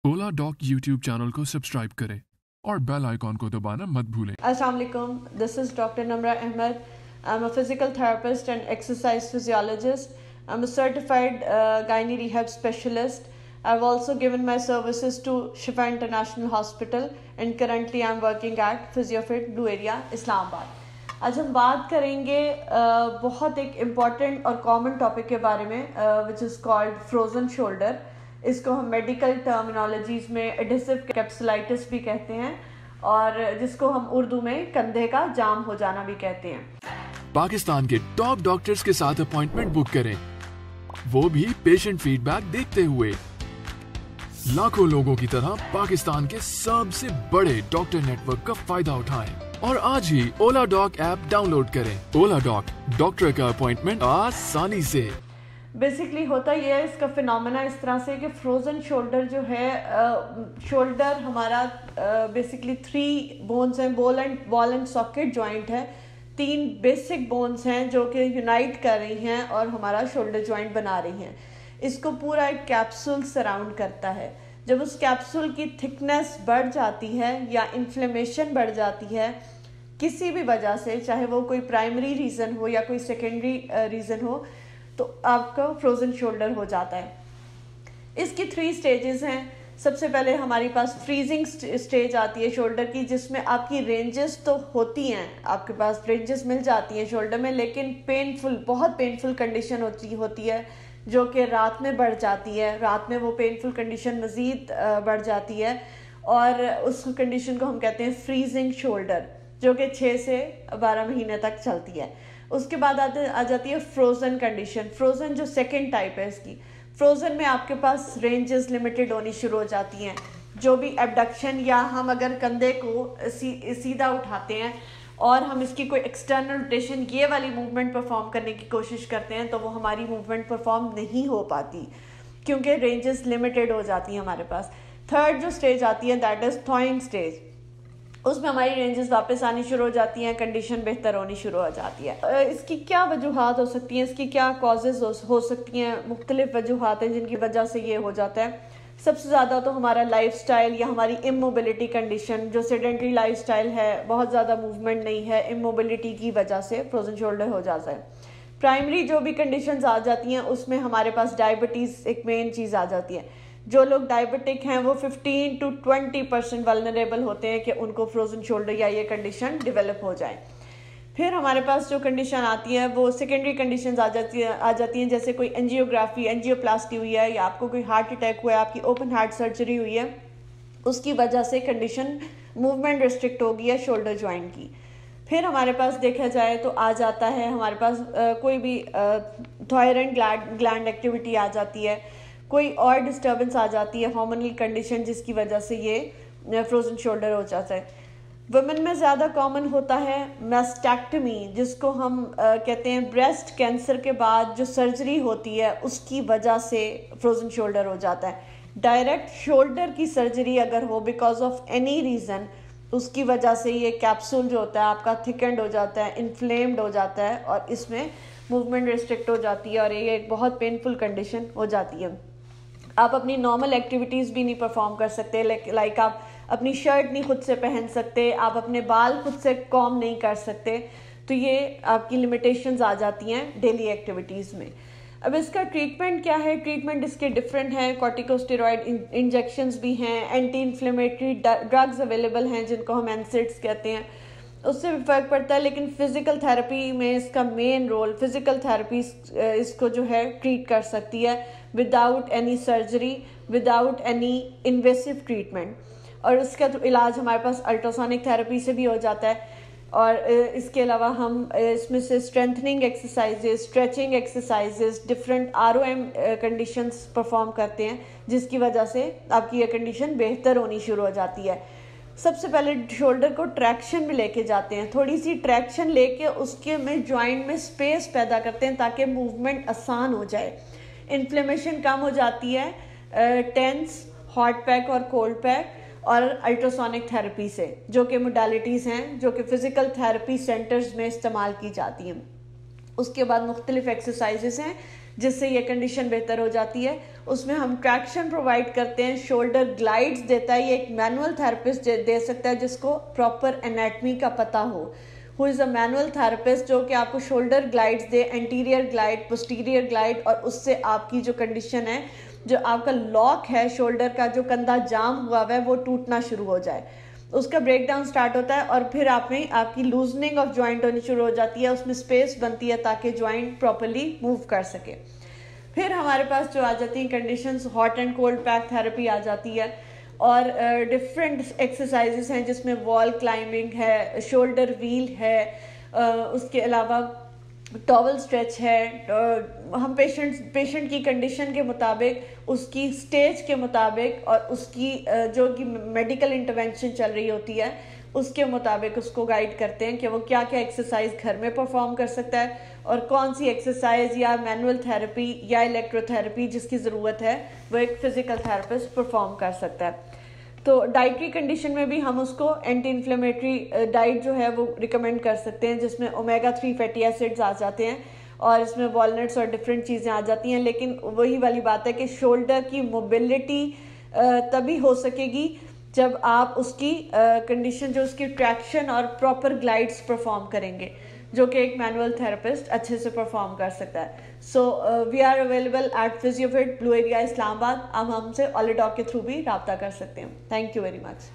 ओला dock YouTube channel को subscribe करें और बेल आइकॉन को दबाना मत भूलें। Assalamu alaikum. This is Dr. Namra Ahmed. I'm a physical therapist and exercise physiologist. I'm a certified gynae rehab specialist. I've also given my services to Shifa International Hospital and currently I'm working at PhysioFit Blue Area, Islamabad. आज हम बात करेंगे बहुत एक important और common topic के बारे में which is called frozen shoulder. इसको हम मेडिकल टर्मिनोलॉजीज में एडिसिव कैप्सुलाइटिस भी कहते हैं और जिसको हम उर्दू में कंधे का जाम हो जाना भी कहते हैं। पाकिस्तान के टॉप डॉक्टर्स के साथ अपॉइंटमेंट बुक करें, वो भी पेशेंट फीडबैक देखते हुए। लाखों लोगों की तरह पाकिस्तान के सबसे बड़े डॉक्टर नेटवर्क का फायदा उठाएं और आज ही ओला डॉक ऐप डाउनलोड करें। ओला डॉक, डॉक्टर का अपॉइंटमेंट आसानी से। बेसिकली होता यह है, इसका फिनोमेना इस तरह से कि फ्रोजन शोल्डर जो है, शोल्डर हमारा बेसिकली 3 बोन्स हैं, बॉल एंड सॉकेट जॉइंट है। 3 बेसिक बोन्स हैं जो कि यूनाइट कर रही हैं और हमारा शोल्डर जॉइंट बना रही हैं। इसको पूरा एक कैप्सूल सराउंड करता है। जब उस कैप्सूल की थिकनेस बढ़ जाती है या इन्फ्लेमेशन बढ़ जाती है किसी भी वजह से, चाहे वो कोई प्राइमरी रीज़न हो या कोई सेकेंडरी रीज़न हो, तो आपका फ्रोजन शोल्डर हो जाता है। इसकी 3 स्टेजेस हैं। सबसे पहले हमारे पास फ्रीजिंग स्टेज आती है शोल्डर की, जिसमें आपकी रेंजेस तो होती हैं, आपके पास रेंजेस मिल जाती हैं शोल्डर में, लेकिन बहुत पेनफुल कंडीशन होती है जो कि रात में बढ़ जाती है। रात में वो पेनफुल कंडीशन मज़ीद बढ़ जाती है और उस कंडीशन को हम कहते हैं फ्रीजिंग शोल्डर, जो कि 6 से 12 महीने तक चलती है। उसके बाद आ जाती है फ्रोज़न कंडीशन। फ्रोज़न जो सेकंड टाइप है इसकी, फ्रोज़न में आपके पास रेंजेस लिमिटेड होनी शुरू हो जाती हैं। जो भी एबडक्शन या हम अगर कंधे को सीधा उठाते हैं और हम इसकी कोई एक्सटर्नल रोटेशन, ये वाली मूवमेंट परफॉर्म करने की कोशिश करते हैं, तो वो हमारी मूवमेंट परफॉर्म नहीं हो पाती क्योंकि रेंजेस लिमिटेड हो जाती हैं हमारे पास। थर्ड जो स्टेज आती है दैट इज़ थॉइंग स्टेज। उसमें हमारी रेंजेस वापस आनी शुरू हो जाती हैं, कंडीशन बेहतर होनी शुरू हो जाती है। इसकी क्या वजूहात हो सकती हैं, इसकी क्या कॉजेज़ हो सकती हैं? मुख्तलिफ वजूहात हैं जिनकी वजह से ये हो जाता है। सबसे ज़्यादा तो हमारा लाइफस्टाइल या हमारी इमोबिलिटी कंडीशन, जो सेडेंटरी लाइफस्टाइल है, बहुत ज़्यादा मूवमेंट नहीं है, इमोबिलिटी की वजह से फ्रोजन शोल्डर हो जाता है। प्राइमरी जो भी कंडीशंस आ जाती हैं उसमें हमारे पास डायबिटीज़ एक मेन चीज़ आ जाती है। जो लोग डायबिटिक हैं वो 15 to 20% वल्नरेबल होते हैं कि उनको फ्रोजन शोल्डर या ये कंडीशन डेवलप हो जाए। फिर हमारे पास जो कंडीशन आती है वो सेकेंडरी कंडीशंस आ जाती हैं, जैसे कोई एंजियोग्राफी, एंजियोप्लास्टी हुई है या आपको कोई हार्ट अटैक हुआ है, आपकी ओपन हार्ट सर्जरी हुई है, उसकी वजह से कंडीशन मूवमेंट रिस्ट्रिक्ट हो गई है शोल्डर जॉइंट की। फिर हमारे पास देखा जाए तो आ जाता है हमारे पास कोई भी थायराइड ग्लैंड एक्टिविटी आ जाती है, कोई और डिस्टर्बेंस आ जाती है, हार्मोनल कंडीशन, जिसकी वजह से ये फ्रोजन शोल्डर हो जाता है। वुमेन में ज़्यादा कॉमन होता है मैस्टेक्टमी, जिसको हम कहते हैं ब्रेस्ट कैंसर के बाद जो सर्जरी होती है उसकी वजह से फ्रोजन शोल्डर हो जाता है। डायरेक्ट शोल्डर की सर्जरी अगर हो बिकॉज ऑफ एनी रीज़न, उसकी वजह से ये कैप्सूल जो होता है आपका थिकेंड हो जाता है, इन्फ्लेम्ड हो जाता है और इसमें मूवमेंट रिस्ट्रिक्ट हो जाती है और ये एक बहुत पेनफुल कंडीशन हो जाती है। आप अपनी नॉर्मल एक्टिविटीज़ भी नहीं परफॉर्म कर सकते, लाइक आप अपनी शर्ट नहीं खुद से पहन सकते, आप अपने बाल खुद से कॉम्ब नहीं कर सकते, तो ये आपकी लिमिटेशंस आ जाती हैं डेली एक्टिविटीज़ में। अब इसका ट्रीटमेंट क्या है? ट्रीटमेंट इसके डिफरेंट हैं। कॉर्टिकोस्टेरॉइड इंजेक्शंस भी हैं, एंटी इन्फ्लेमेटरी ड्रग्स अवेलेबल हैं जिनको हम एनसेड्स कहते हैं, उससे भी फ़र्क पड़ता है। लेकिन फ़िज़िकल थेरेपी में इसका मेन रोल, फ़िज़िकल थेरेपी इसको जो है ट्रीट कर सकती है without any surgery, without any invasive treatment. और इसका तो इलाज हमारे पास अल्ट्रासोनिक थेरेपी से भी हो जाता है। और इसके अलावा हम इसमें से strengthening exercises, stretching exercises, different ROM conditions perform करते हैं, जिसकी वजह से आपकी ये कंडीशन बेहतर होनी शुरू हो जाती है। सबसे पहले शोल्डर को ट्रैक्शन में लेके जाते हैं, थोड़ी सी ट्रैक्शन लेके उसके में जॉइंट में स्पेस पैदा करते हैं ताकि मूवमेंट आसान हो जाए। इन्फ्लेमेशन कम हो जाती है टेंस, हॉट पैक और कोल्ड पैक और अल्ट्रासोनिक थेरेपी से, जो कि मोडालिटीज़ हैं जो कि फ़िज़िकल थेरेपी सेंटर्स में इस्तेमाल की जाती हैं। उसके बाद मुख्तलिफ एक्सरसाइजेस हैं जिससे ये कंडीशन बेहतर हो जाती है। उसमें हम ट्रैक्शन प्रोवाइड करते हैं, शोल्डर ग्लाइड्स देता है, ये एक मैनुअल थेरेपिस्ट दे सकता है जिसको प्रॉपर एनाटमी का पता हो, who is a manual therapist, जो कि आपको शोल्डर ग्लाइड्स दे, एंटीरियर ग्लाइड, पोस्टीरियर ग्लाइड, और उससे आपकी जो कंडीशन है, जो आपका लॉक है शोल्डर का, जो कंधा जाम हुआ हुआ है, वो टूटना शुरू हो जाए। उसका ब्रेक डाउन स्टार्ट होता है और फिर आप में आपकी लूजनिंग ऑफ जॉइंट होनी शुरू हो जाती है, उसमें स्पेस बनती है ताकि जॉइंट प्रॉपर्ली मूव कर सके। फिर हमारे पास जो आ जाती हैं conditions, hot and cold pack therapy आ जाती है, और डिफरेंट एक्सरसाइजेस हैं जिसमें वॉल क्लाइंबिंग है, शोल्डर व्हील है, उसके अलावा टॉवल स्ट्रेच है। हम पेशेंट की कंडीशन के मुताबिक, उसकी स्टेज के मुताबिक और उसकी जो कि मेडिकल इंटरवेंशन चल रही होती है उसके मुताबिक उसको गाइड करते हैं कि वो क्या क्या एक्सरसाइज घर में परफॉर्म कर सकता है और कौन सी एक्सरसाइज या मैनुअल थेरेपी या इलेक्ट्रोथेरेपी जिसकी ज़रूरत है वो एक फिजिकल थेरेपिस्ट परफॉर्म कर सकता है। तो डाइटरी कंडीशन में भी हम उसको एंटी इन्फ्लेमेटरी डाइट जो है वो रिकमेंड कर सकते हैं, जिसमें ओमेगा 3 फैटी एसिड्स आ जाते हैं और इसमें वॉलनट्स और डिफरेंट चीज़ें आ जाती हैं। लेकिन वही वाली बात है कि शोल्डर की मोबिलिटी तभी हो सकेगी जब आप उसकी कंडीशन, जो उसकी ट्रैक्शन और प्रॉपर ग्लाइड्स परफॉर्म करेंगे, जो कि एक मैनुअल थेरेपिस्ट अच्छे से परफॉर्म कर सकता है। So we are available at Physiofit, blue area, Islamabad. आप हमसे ऑलिडॉक के थ्रू भी रब्ता कर सकते हैं। Thank you very much.